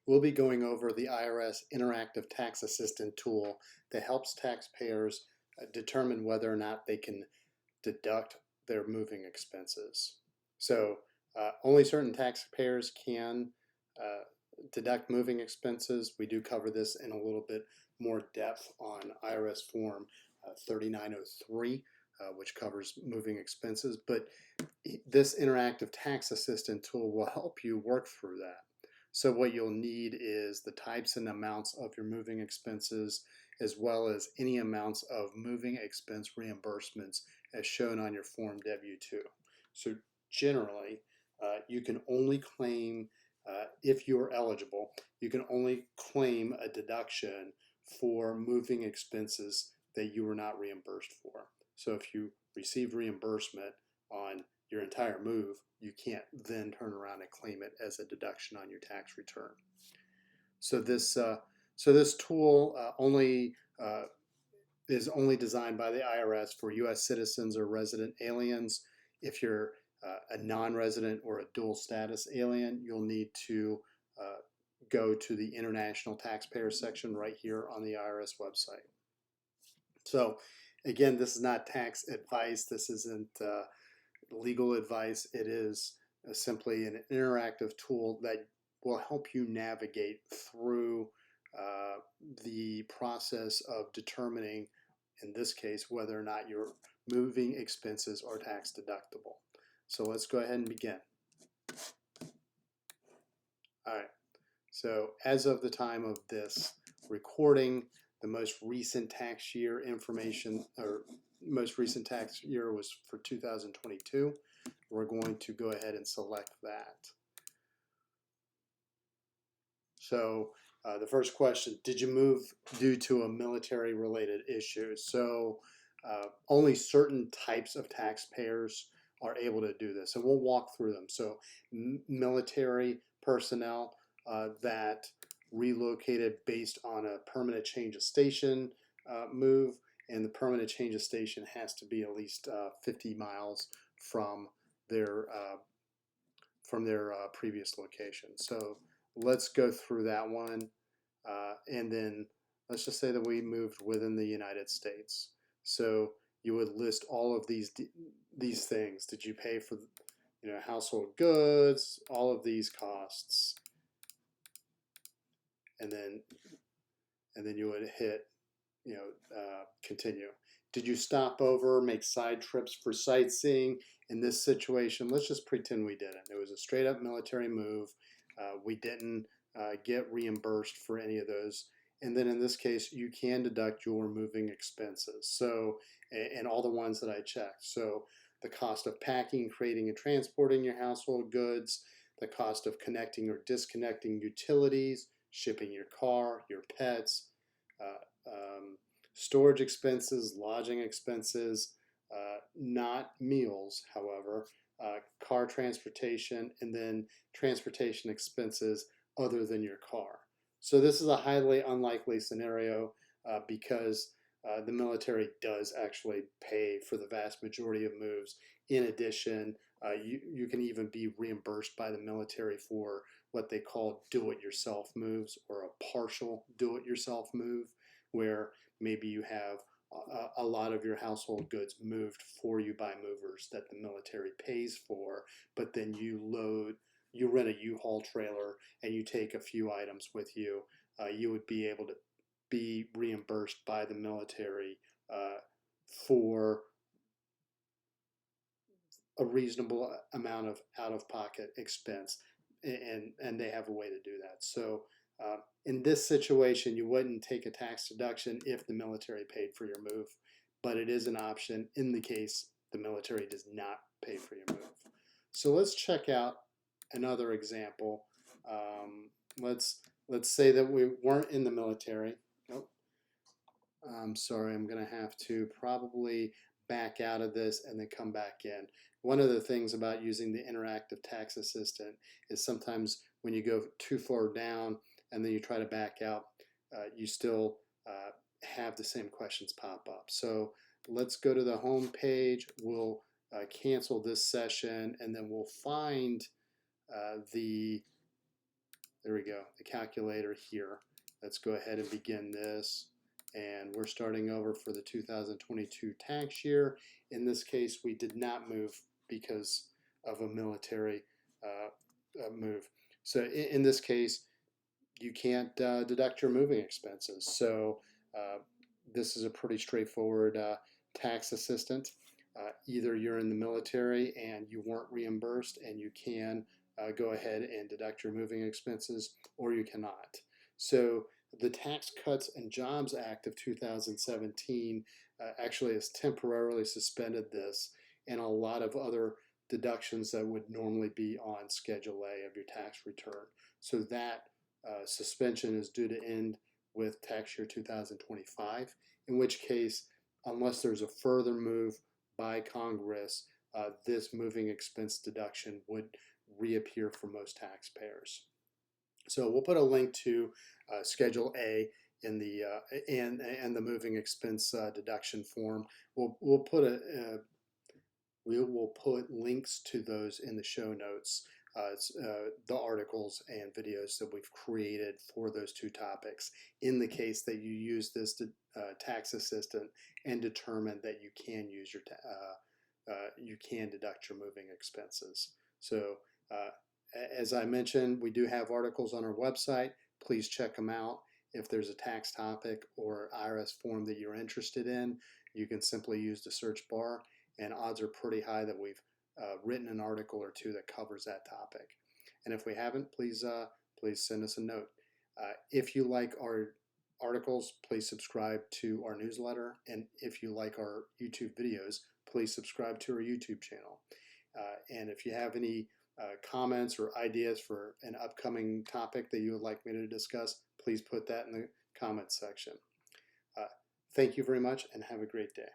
We'll be going over the IRS Interactive Tax Assistant tool that helps taxpayers determine whether or not they can deduct their moving expenses. So only certain taxpayers can deduct moving expenses. We do cover this in a little bit more depth on IRS Form 3903, which covers moving expenses. But this interactive tax assistant tool will help you work through that. So what you'll need is the types and amounts of your moving expenses, as well as any amounts of moving expense reimbursements as shown on your Form W-2. So generally, you can only claim, if you're eligible, you can only claim a deduction for moving expenses that you were not reimbursed for. So if you receive reimbursement on your entire move, you can't then turn around and claim it as a deduction on your tax return. So this tool is only designed by the IRS for U.S. citizens or resident aliens. If you're a non-resident or a dual status alien, you'll need to go to the international taxpayer section right here on the IRS website. So again, this is not tax advice. This isn't legal advice. It is simply an interactive tool that will help you navigate through the process of determining, in this case, whether or not your moving expenses are tax deductible. So let's go ahead and begin. All right, so as of the time of this recording, the most recent tax year information, or most recent tax year, was for 2022. We're going to go ahead and select that. So the first question, did you move due to a military related issue? So only certain types of taxpayers are able to do this, and we'll walk through them. So military personnel that relocated based on a permanent change of station move, and the permanent change of station has to be at least 50 miles from their previous location. So let's go through that one, and then let's just say that we moved within the United States. So you would list all of these things. Did you pay for, household goods, all of these costs, and then you would hit, continue. Did you stop over, make side trips for sightseeing? In this situation, let's just pretend we didn't. It was a straight up military move. We didn't get reimbursed for any of those. And then in this case, you can deduct your moving expenses. So, and all the ones that I checked. So the cost of packing, creating, and transporting your household goods, the cost of connecting or disconnecting utilities, shipping your car, your pets, storage expenses, lodging expenses, not meals, however, car transportation, and then transportation expenses other than your car. So this is a highly unlikely scenario because the military does actually pay for the vast majority of moves. In addition, you can even be reimbursed by the military for what they call do-it-yourself moves, or a partial do-it-yourself move, where maybe you have a lot of your household goods moved for you by movers that the military pays for, but then you rent a U-Haul trailer and you take a few items with you. You would be able to be reimbursed by the military for a reasonable amount of out-of-pocket expense, and they have a way to do that. So in this situation, you wouldn't take a tax deduction if the military paid for your move, but it is an option in the case the military does not pay for your move. So let's check out another example. Let's say that we weren't in the military. Nope. I'm sorry, I'm going to have to probably back out of this and then come back in. One of the things about using the interactive tax assistant is sometimes when you go too far down and then you try to back out, you still have the same questions pop up. So let's go to the home page. We'll cancel this session, and then we'll find the there we go, the calculator here. Let's go ahead and begin this. And we're starting over for the 2022 tax year. In this case, we did not move because of a military move. So in this case, you can't deduct your moving expenses. So this is a pretty straightforward tax assistant. Either you're in the military and you weren't reimbursed and you can go ahead and deduct your moving expenses, or you cannot. So the Tax Cuts and Jobs Act of 2017 actually has temporarily suspended this and a lot of other deductions that would normally be on Schedule A of your tax return. So that suspension is due to end with tax year 2025, in which case, unless there's a further move by Congress, this moving expense deduction would reappear for most taxpayers. So we'll put a link to Schedule A in the and the moving expense deduction form. We'll put links to those in the show notes. The articles and videos that we've created for those two topics in the case that you use this tax assistant and determine that you can use your you can deduct your moving expenses. So as I mentioned, we do have articles on our website. Please check them out. If there's a tax topic or IRS form that you're interested in, you can simply use the search bar, and odds are pretty high that we've written an article or two that covers that topic. And if we haven't, please send us a note. If you like our articles, please subscribe to our newsletter. And if you like our YouTube videos, please subscribe to our YouTube channel. And if you have any comments or ideas for an upcoming topic that you would like me to discuss, please put that in the comments section. Thank you very much and have a great day.